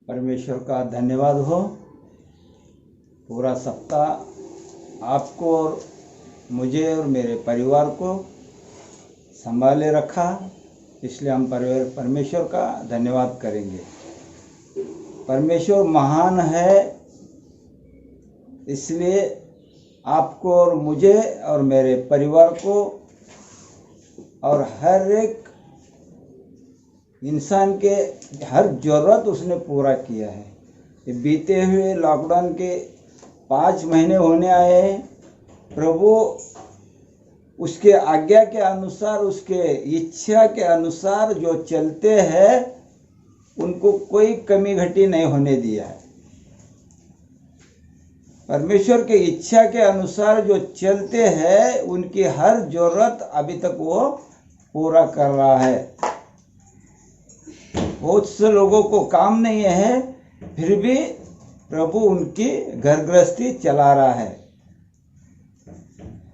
परमेश्वर का धन्यवाद हो। पूरा सप्ताह आपको और मुझे और मेरे परिवार को संभाले रखा, इसलिए हम परमेश्वर का धन्यवाद करेंगे। परमेश्वर महान है, इसलिए आपको और मुझे और मेरे परिवार को और हर एक इंसान के हर ज़रूरत उसने पूरा किया है। ये बीते हुए लॉकडाउन के 5 महीने होने आए हैं। प्रभु उसके आज्ञा के अनुसार, उसके इच्छा के अनुसार जो चलते हैं उनको कोई कमी घटी नहीं होने दिया है। परमेश्वर के इच्छा के अनुसार जो चलते हैं उनकी हर जरूरत अभी तक वो पूरा कर रहा है। बहुत से लोगों को काम नहीं है, फिर भी प्रभु उनकी घर गृहस्थी चला रहा है।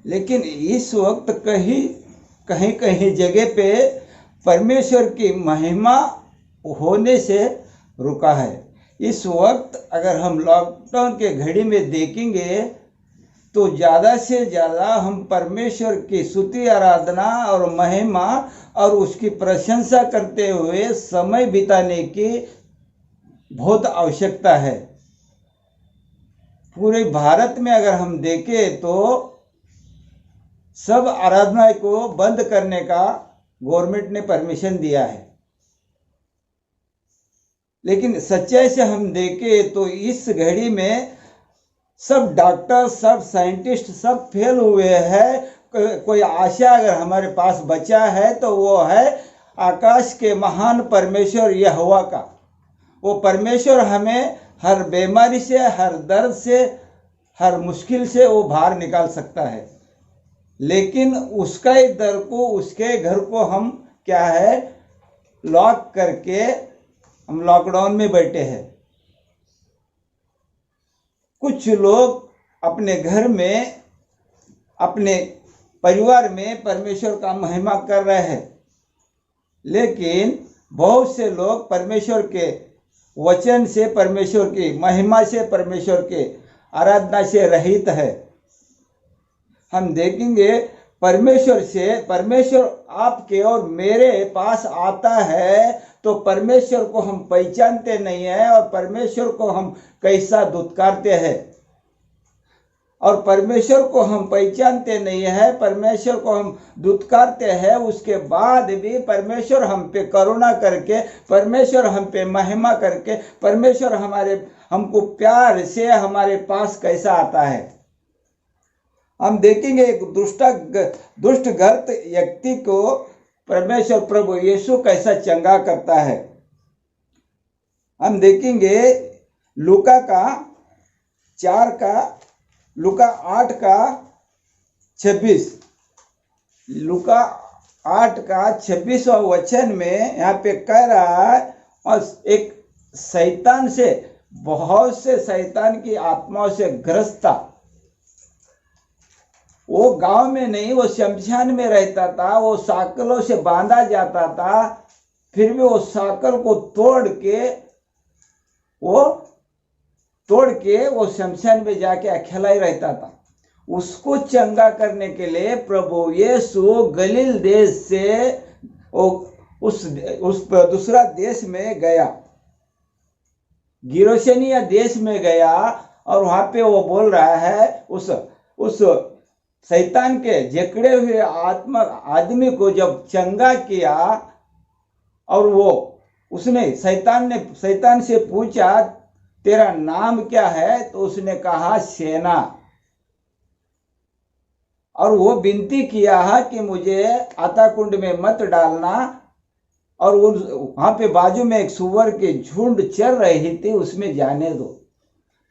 लेकिन इस वक्त कहीं कहीं जगह पे परमेश्वर की महिमा होने से रुका है। इस वक्त अगर हम लॉकडाउन के घड़ी में देखेंगे तो ज़्यादा से ज़्यादा हम परमेश्वर की स्तुति, आराधना और महिमा और उसकी प्रशंसा करते हुए समय बिताने की बहुत आवश्यकता है। पूरे भारत में अगर हम देखें तो सब आराधना को बंद करने का गवर्नमेंट ने परमिशन दिया है। लेकिन सच्चाई से हम देखें तो इस घड़ी में सब डॉक्टर, सब साइंटिस्ट सब फेल हुए हैं। कोई आशा अगर हमारे पास बचा है तो वो है आकाश के महान परमेश्वर यहोवा का। वो परमेश्वर हमें हर बीमारी से, हर दर्द से, हर मुश्किल से वो बाहर निकाल सकता है। लेकिन उसका ही दर को, उसके घर को हम क्या है लॉक करके हम लॉकडाउन में बैठे हैं। कुछ लोग अपने घर में, अपने परिवार में परमेश्वर का महिमा कर रहे हैं, लेकिन बहुत से लोग परमेश्वर के वचन से, परमेश्वर की महिमा से, परमेश्वर के आराधना से रहित है। हम देखेंगे परमेश्वर आपके और मेरे पास आता है तो परमेश्वर को हम पहचानते नहीं है और परमेश्वर को हम कैसा दुत्कारते हैं। और परमेश्वर को हम पहचानते नहीं है, परमेश्वर को हम दुत्कारते हैं, उसके बाद भी परमेश्वर हम पे करुणा करके, परमेश्वर हम पे महिमा करके, परमेश्वर हमको प्यार से हमारे पास कैसा आता है। हम देखेंगे एक दुष्ट गर्त व्यक्ति को परमेश्वर प्रभु यीशु कैसा चंगा करता है। हम देखेंगे लूका 8:26, लूका 8:26 वचन में यहाँ पे कह रहा है, और एक शैतान से, बहुत से शैतान की आत्माओं से ग्रस्त था। वो गांव में नहीं, वो शमशान में रहता था। वो साकलों से बांधा जाता था, फिर भी वो साकल को तोड़ के वो शमशान में जाके अकेला ही रहता था। उसको चंगा करने के लिए प्रभु यीशु गलील देश से उस दूसरा देश में गया, गिरोशनिया देश में गया, और वहां पे वो बोल रहा है उस शैतान के जकड़े हुए आदमी को जब चंगा किया, और उसने शैतान से पूछा तेरा नाम क्या है, तो उसने कहा सेना। और वो विनती किया कि मुझे आता कुंड में मत डालना, और वहां पे बाजू में एक सुअर के झुंड चल रही थी, उसमें जाने दो।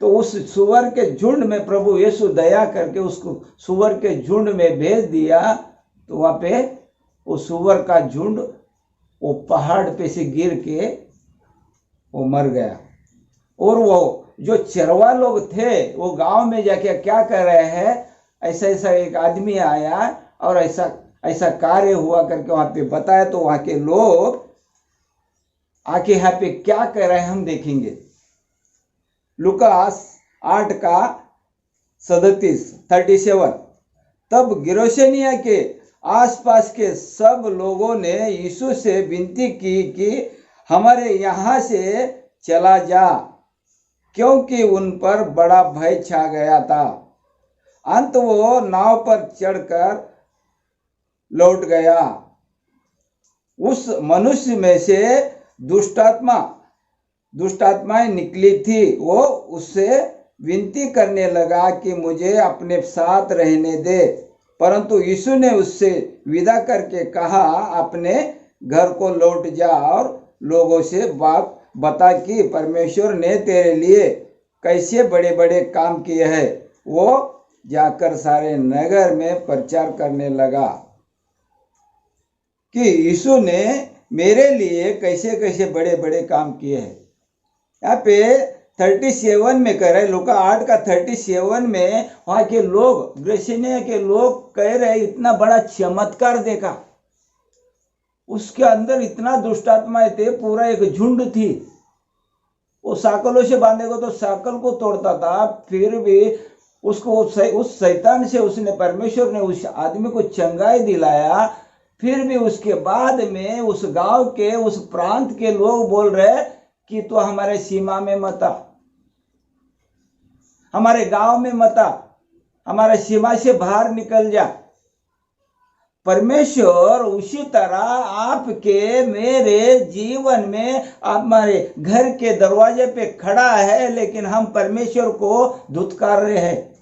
तो उस सुअर के झुंड में प्रभु यीशु दया करके उसको सुअर के झुंड में भेज दिया। तो वहां पे वो सुअर का झुंड वो पहाड़ पे से गिर के वो मर गया। और वो जो चरवा लोग थे वो गांव में जाके क्या कर रहे हैं, ऐसा एक आदमी आया और ऐसा कार्य हुआ करके वहां पे बताया। तो वहां के लोग आके यहाँ पे क्या कर रहे हैं हम देखेंगे। लुकास 8:37। तब गिरोशनिया के आसपास के सब लोगों ने यीशु से विनती की कि हमारे यहाँ से चला जा, क्योंकि उन पर बड़ा भय छा गया था। अंत वो नाव पर चढ़कर लौट गया। उस मनुष्य में से दुष्टात्माएं निकली थी। वो उससे विनती करने लगा कि मुझे अपने साथ रहने दे, परंतु यीशु ने उससे विदा करके कहा, अपने घर को लौट जा और लोगों से बात बता कि परमेश्वर ने तेरे लिए कैसे बड़े बड़े काम किए हैं। वो जाकर सारे नगर में प्रचार करने लगा कि यीशु ने मेरे लिए कैसे कैसे बड़े बड़े काम किए हैं। यहाँ पे 37 में कह रहे, लूका 8:37 में वहां के लोग, ग्रेसिनिया के लोग कह रहे इतना बड़ा चमत्कार देखा। उसके अंदर इतना दुष्टात्माएं थे, पूरा एक झुंड थी। वो साकलों से बांधे को तो साकल को तोड़ता था, फिर भी उसको उस शैतान से उसने, परमेश्वर ने उस आदमी को चंगाई दिलाया। फिर भी उसके बाद में उस गांव के, उस प्रांत के लोग बोल रहे कि तो हमारे सीमा में मत आ, हमारे गांव में मत आ, हमारे सीमा से बाहर निकल जा। परमेश्वर उसी तरह आपके मेरे जीवन में हमारे घर के दरवाजे पे खड़ा है, लेकिन हम परमेश्वर को धुतकार रहे हैं।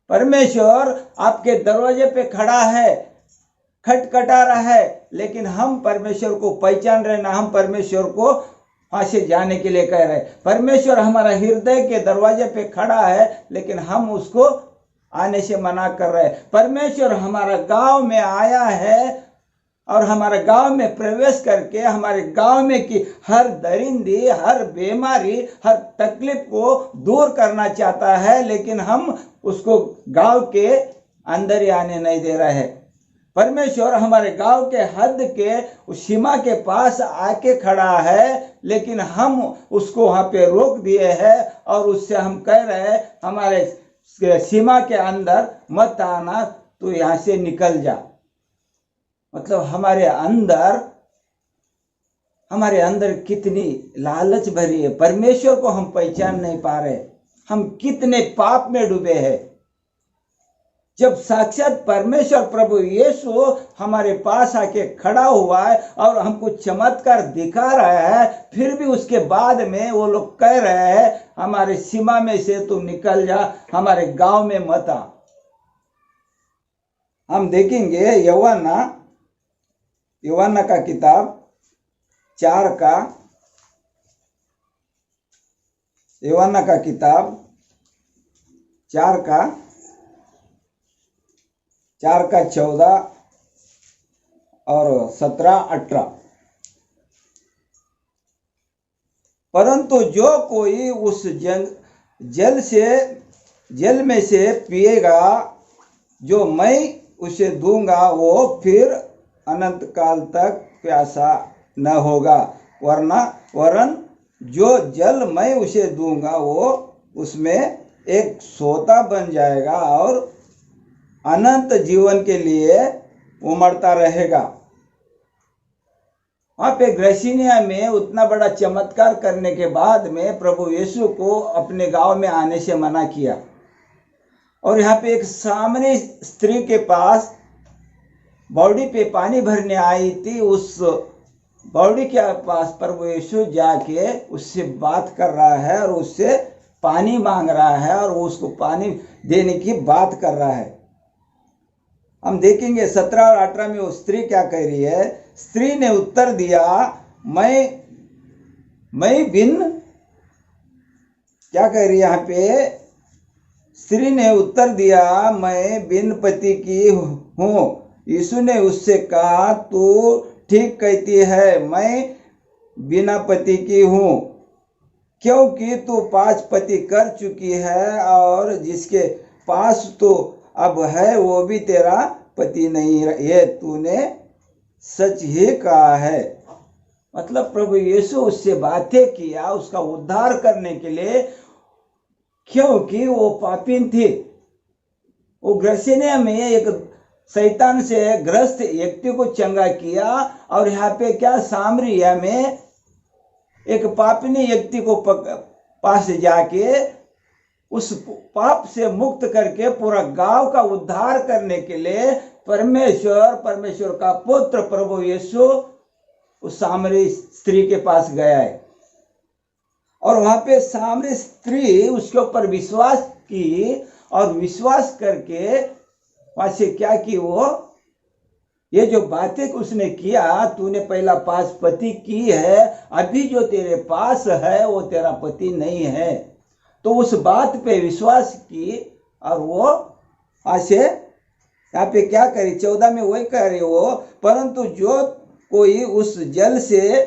परमेश्वर आपके दरवाजे पे खड़ा है, खटखटा रहा है, लेकिन हम परमेश्वर को पहचान रहे ना, हम परमेश्वर को वहां से जाने के लिए कह रहे। परमेश्वर हमारा हृदय के दरवाजे पे खड़ा है, लेकिन हम उसको आने से मना कर रहे। परमेश्वर हमारा गांव में आया है और हमारे गांव में प्रवेश करके हमारे गांव में की हर दरिंदी, हर बीमारी, हर तकलीफ को दूर करना चाहता है, लेकिन हम उसको गांव के अंदर ही आने नहीं दे रहे हैं। परमेश्वर हमारे गांव के हद के उस सीमा के पास आके खड़ा है, लेकिन हम उसको वहां पे रोक दिए हैं और उससे हम कह रहे हैं हमारे सीमा के अंदर मत आना, तो यहां से निकल जा। मतलब हमारे अंदर कितनी लालच भरी है। परमेश्वर को हम पहचान नहीं पा रहे, हम कितने पाप में डूबे हैं। जब साक्षात परमेश्वर प्रभु यीशु हमारे पास आके खड़ा हुआ है और हमको चमत्कार दिखा रहा है, फिर भी उसके बाद में वो लोग कह रहे हैं हमारे सीमा में से तुम निकल जा, हमारे गांव में मत आ। हम देखेंगे यूहन्ना का किताब 4 का 14 और 17-18। परंतु जो कोई उस जल में से पिएगा जो मैं उसे दूंगा, वो फिर अनंत काल तक प्यासा न होगा, वरन जो जल मैं उसे दूंगा वो उसमें एक सोता बन जाएगा और अनंत जीवन के लिए उमड़ता रहेगा। वहां पे ग्रेसिनिया में उतना बड़ा चमत्कार करने के बाद में प्रभु यीशु को अपने गांव में आने से मना किया। और यहाँ पे एक सामने स्त्री के पास बावड़ी पे पानी भरने आई थी। उस बावड़ी के पास प्रभु यीशु जाके उससे बात कर रहा है और उससे पानी मांग रहा है और उसको पानी देने की बात कर रहा है। हम देखेंगे 17 और 18 में वो स्त्री क्या कह रही है। स्त्री ने उत्तर दिया, मैं बिन, क्या कह रही है यहाँ पे, स्त्री ने उत्तर दिया, मैं बिन पति की हूँ। यीशु ने उससे कहा, तू ठीक कहती है, मैं बिना पति की हूँ, क्योंकि तू 5 पति कर चुकी है और जिसके पास तो अब है वो भी तेरा पति नहीं है। तूने सच ही कहा है। मतलब प्रभु यीशु उससे बातें किया उसका उद्धार करने के लिए, क्योंकि वो पापी थी। वो ग्रसेनिया में एक शैतान से ग्रस्त व्यक्ति को चंगा किया, और यहाँ पे क्या सामरिया में एक पापिनी व्यक्ति को पास जाके उस पाप से मुक्त करके पूरा गांव का उद्धार करने के लिए परमेश्वर का पुत्र प्रभु यीशु उस सामरी स्त्री के पास गया है। और वहां पे सामरी स्त्री उसके ऊपर विश्वास की, और विश्वास करके वहां से क्या की, वो ये जो बातें उसने किया, तूने पहला पास पति की है, अभी जो तेरे पास है वो तेरा पति नहीं है, तो उस बात पे विश्वास की। और वो वहां से यहाँ पे क्या करी, 14 में वही कह रहे हो, परंतु जो कोई उस जल से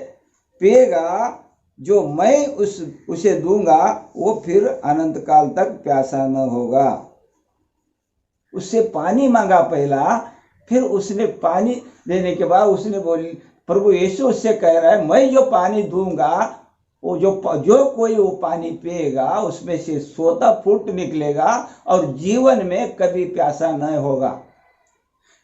पिएगा जो मैं उसे दूंगा, वो फिर अनंत काल तक प्यासा न होगा। उससे पानी मांगा पहला, फिर उसने पानी देने के बाद उसने बोली, प्रभु यीशु उससे कह रहा है, मैं जो पानी दूंगा वो जो कोई वो पानी पिएगा उसमें से सोता फूट निकलेगा और जीवन में कभी प्यासा न होगा।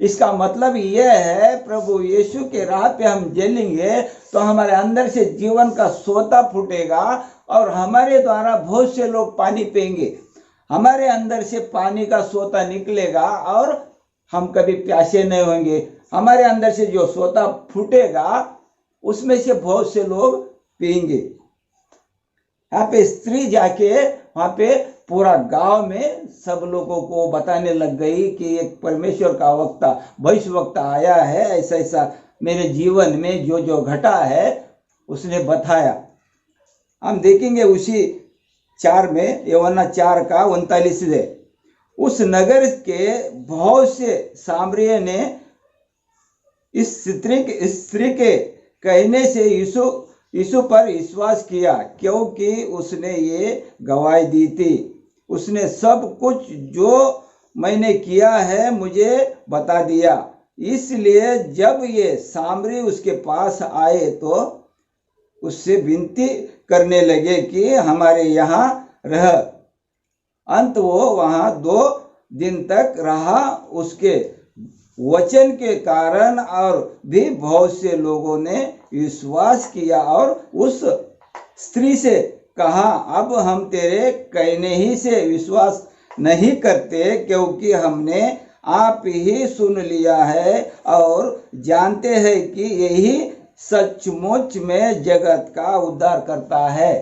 इसका मतलब यह है, प्रभु यीशु के राह पे हम चलेंगे तो हमारे अंदर से जीवन का सोता फूटेगा और हमारे द्वारा बहुत से लोग पानी पिएंगे। हमारे अंदर से पानी का सोता निकलेगा और हम कभी प्यासे नहीं होंगे। हमारे अंदर से जो सोता फूटेगा उसमें से बहुत से लोग पिएंगे। यहाँ पे स्त्री जाके वहां पे पूरा गांव में सब लोगों को बताने लग गई कि एक परमेश्वर का वक्ता भविष्यवक्ता आया है, ऐसा ऐसा मेरे जीवन में जो जो घटा है उसने बताया। हम देखेंगे उसी 4 में, यूहन्ना 4 का 39 से, उस नगर के बहुत से सामरिया ने इस स्त्री के कहने से यीशु पर विश्वास किया, क्योंकि उसने ये गवाही दी थी, उसने सब कुछ जो मैंने किया है मुझे बता दिया। इसलिए जब ये सामरी उसके पास आए तो उससे विनती करने लगे कि हमारे यहाँ रह। अंत वो वहां 2 दिन तक रहा। उसके वचन के कारण और भी बहुत से लोगों ने विश्वास किया और उस स्त्री से कहा, अब हम तेरे कहने ही से विश्वास नहीं करते, क्योंकि हमने आप ही सुन लिया है और जानते हैं कि यही सचमुच में जगत का उद्धार करता है।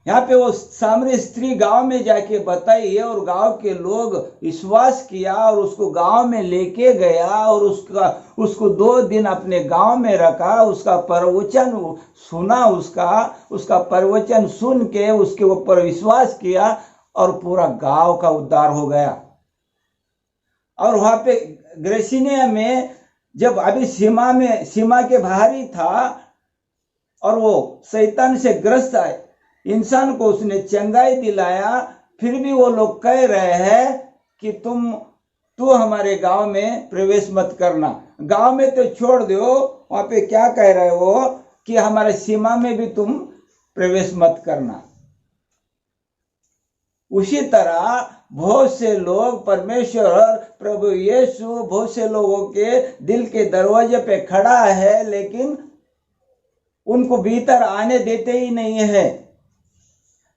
यहाँ पे वो सामरी स्त्री गांव में जाके बताई और गांव के लोग विश्वास किया और उसको गांव में लेके गया और उसको 2 दिन अपने गांव में रखा। उसका प्रवचन सुना, उसका प्रवचन सुन के उसके ऊपर विश्वास किया और पूरा गांव का उद्धार हो गया। और वहां पे ग्रेसिनिया में जब अभी सीमा के बाहर ही था और वो शैतान से ग्रस्त आए इंसान को उसने चंगाई दिलाया, फिर भी वो लोग कह रहे हैं कि तू हमारे गांव में प्रवेश मत करना। गांव में तो छोड़ दो, वहां पे क्या कह रहे हो कि हमारे सीमा में भी तुम प्रवेश मत करना। उसी तरह बहुत से लोग परमेश्वर प्रभु यीशु बहुत से लोगों के दिल के दरवाजे पे खड़ा है, लेकिन उनको भीतर आने देते ही नहीं है।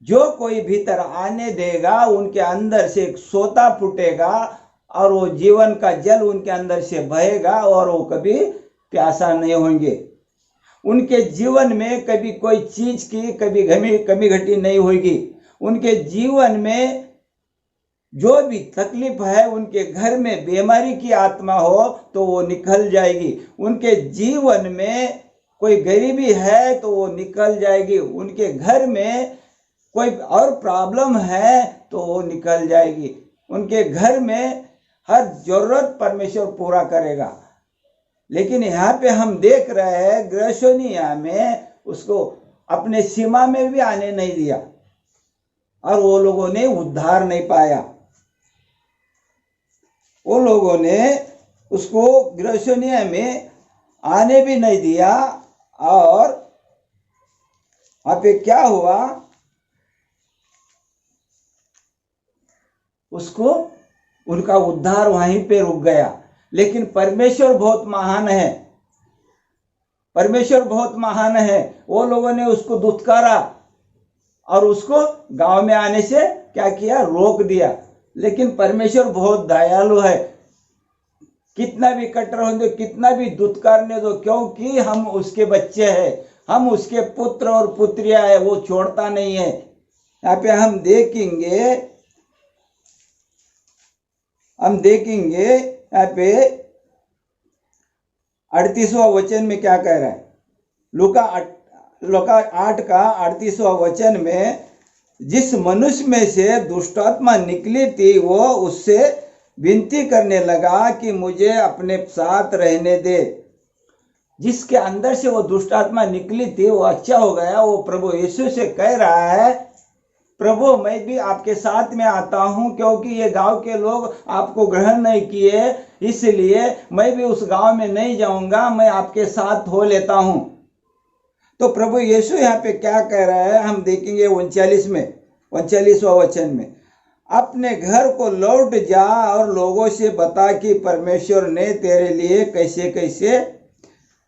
जो कोई भीतर आने देगा उनके अंदर से एक सोता फूटेगा और वो जीवन का जल उनके अंदर से बहेगा और वो कभी प्यासा नहीं होंगे। उनके जीवन में कभी कोई चीज की कभी कमी घटी नहीं होगी। उनके जीवन में जो भी तकलीफ है, उनके घर में बीमारी की आत्मा हो तो वो निकल जाएगी। उनके जीवन में कोई गरीबी है तो वो निकल जाएगी। उनके घर में कोई और प्रॉब्लम है तो वो निकल जाएगी। उनके घर में हर जरूरत परमेश्वर पूरा करेगा। लेकिन यहाँ पे हम देख रहे हैं ग्रसेनिया में उसको अपने सीमा में भी आने नहीं दिया और वो लोगों ने उद्धार नहीं पाया। वो लोगों ने उसको ग्रसेनिया में आने भी नहीं दिया। और अब ये क्या हुआ, उसको उनका उद्धार वहीं पे रुक गया। लेकिन परमेश्वर बहुत महान है, परमेश्वर बहुत महान है। वो लोगों ने उसको दुत्कारा और उसको गांव में आने से क्या किया, रोक दिया। लेकिन परमेश्वर बहुत दयालु है, कितना भी कट्टर होने दो, कितना भी दुत्कारने दो, क्योंकि हम उसके बच्चे हैं, हम उसके पुत्र और पुत्रियां हैं, वो छोड़ता नहीं है। यहाँ पे हम देखेंगे यहाँ पे 38वां वचन में क्या कह रहा है। लूका 8 का 38वां वचन में, जिस मनुष्य में से दुष्टात्मा निकली थी वो उससे विनती करने लगा कि मुझे अपने साथ रहने दे। जिसके अंदर से वो दुष्टात्मा निकली थी वो अच्छा हो गया, वो प्रभु यीशु से कह रहा है, प्रभु मैं भी आपके साथ में आता हूं, क्योंकि ये गांव के लोग आपको ग्रहण नहीं किए, इसलिए मैं भी उस गांव में नहीं जाऊंगा, मैं आपके साथ हो लेता हूं। तो प्रभु यीशु यहाँ पे क्या कह रहा है, हम देखेंगे 39वां वचन में, अपने घर को लौट जा और लोगों से बता कि परमेश्वर ने तेरे लिए कैसे कैसे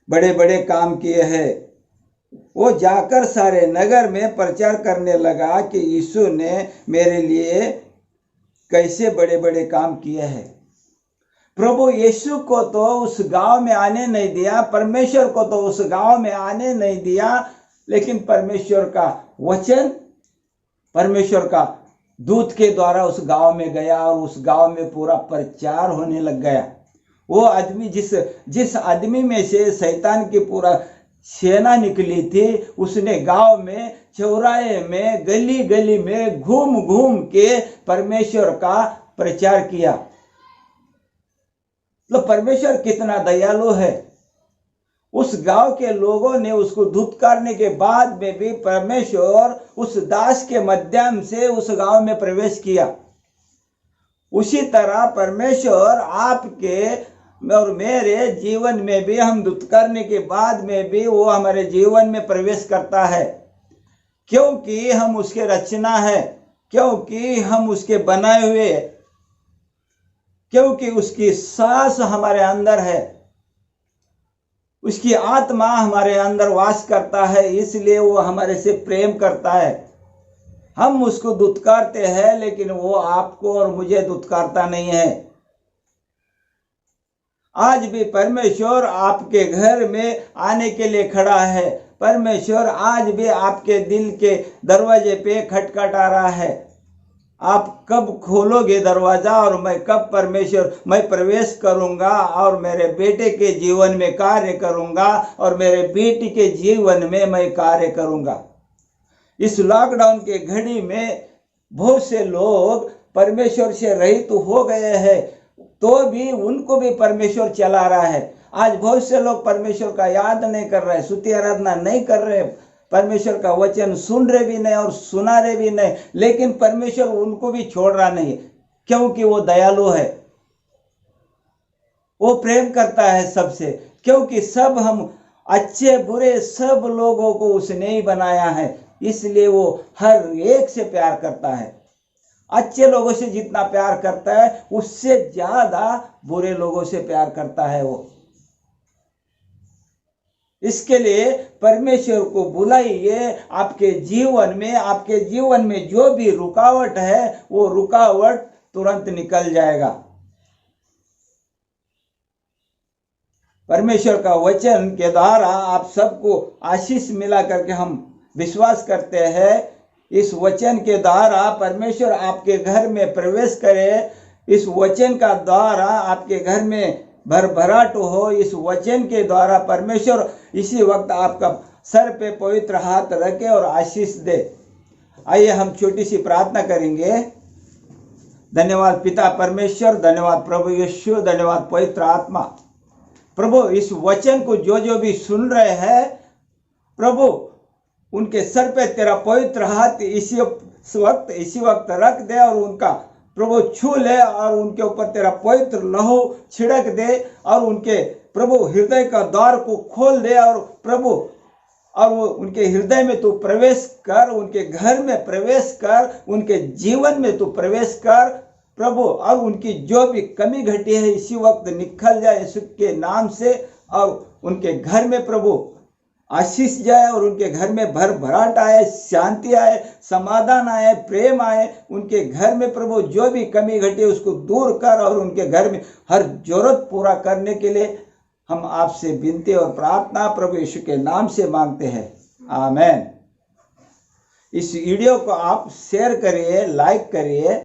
बड़े बड़े काम किए हैं। वो जाकर सारे नगर में प्रचार करने लगा कि यीशु ने मेरे लिए कैसे बड़े बड़े काम किए हैं। प्रभु यीशु को तो उस गांव में आने नहीं दिया, परमेश्वर को तो उस गांव में आने नहीं दिया, लेकिन परमेश्वर का वचन, परमेश्वर का दूत के द्वारा उस गांव में गया और उस गांव में पूरा प्रचार होने लग गया। वो आदमी जिस आदमी में से शैतान की पूरा सेना निकली थी, उसने गांव में, चौराहे में, गली गली में घूम घूम के परमेश्वर का प्रचार किया। तो परमेश्वर कितना दयालु है। उस गांव के लोगों ने उसको धुतकारने के बाद में भी परमेश्वर उस दास के माध्यम से उस गांव में प्रवेश किया। उसी तरह परमेश्वर आपके और मेरे जीवन में भी, हम धुतकारने के बाद में भी वो हमारे जीवन में प्रवेश करता है, क्योंकि हम उसके रचना है, क्योंकि हम उसके बनाए हुए, क्योंकि उसकी सांस हमारे अंदर है, उसकी आत्मा हमारे अंदर वास करता है, इसलिए वो हमारे से प्रेम करता है। हम उसको धुतकारते हैं, लेकिन वो आपको और मुझे धुतकारता नहीं है। आज भी परमेश्वर आपके घर में आने के लिए खड़ा है। परमेश्वर आज भी आपके दिल के दरवाजे पे खटखटा रहा है। आप कब खोलोगे दरवाजा और मैं कब मैं प्रवेश करूंगा और मेरे बेटे के जीवन में कार्य करूंगा और मेरे बेटी के जीवन में मैं कार्य करूंगा। इस लॉकडाउन के घड़ी में बहुत से लोग परमेश्वर से रहित हो गए हैं, तो भी उनको भी परमेश्वर चला रहा है। आज बहुत से लोग परमेश्वर का याद नहीं कर रहे, स्तुति आराधना नहीं कर रहे, परमेश्वर का वचन सुन रहे भी नहीं और सुना रहे भी नहीं, लेकिन परमेश्वर उनको भी छोड़ रहा नहीं, क्योंकि वो दयालु है, वो प्रेम करता है सबसे, क्योंकि सब हम अच्छे बुरे सब लोगों को उसने ही बनाया है, इसलिए वो हर एक से प्यार करता है। अच्छे लोगों से जितना प्यार करता है उससे ज्यादा बुरे लोगों से प्यार करता है वो। इसके लिए परमेश्वर को बुलाइए आपके जीवन में जो भी रुकावट है वो रुकावट तुरंत निकल जाएगा। परमेश्वर का वचन के द्वारा आप सबको आशीष मिला करके हम विश्वास करते हैं। इस वचन के द्वारा परमेश्वर आपके घर में प्रवेश करे, इस वचन का द्वारा आपके घर में भरभराट हो, इस वचन के द्वारा परमेश्वर इसी वक्त आपका सर पे पवित्र हाथ रखे और आशीष दे। आइए हम छोटी सी प्रार्थना करेंगे। धन्यवाद पिता परमेश्वर, धन्यवाद प्रभु यीशु, धन्यवाद पवित्र आत्मा। प्रभु इस वचन को जो भी सुन रहे हैं प्रभु, उनके सर पे तेरा पवित्र हाथ इसी वक्त रख दे और उनका प्रभु छू ले और उनके ऊपर तेरा पवित्र लहू छिड़क दे और उनके प्रभु हृदय का द्वार को खोल दे और प्रभु और वो उनके हृदय में तू प्रवेश कर, उनके घर में प्रवेश कर, उनके जीवन में तू प्रवेश कर प्रभु। और उनकी जो भी कमी घटी है इसी वक्त निकल जाए यीशु के नाम से, और उनके घर में प्रभु आशीष जाए और उनके घर में भरभराट आए, शांति आए, समाधान आए, प्रेम आए। उनके घर में प्रभु जो भी कमी घटी उसको दूर कर और उनके घर में हर जरूरत पूरा करने के लिए हम आपसे विनती और प्रार्थना प्रभु यीशु के नाम से मांगते हैं, आमीन। इस वीडियो को आप शेयर करिए, लाइक करिए।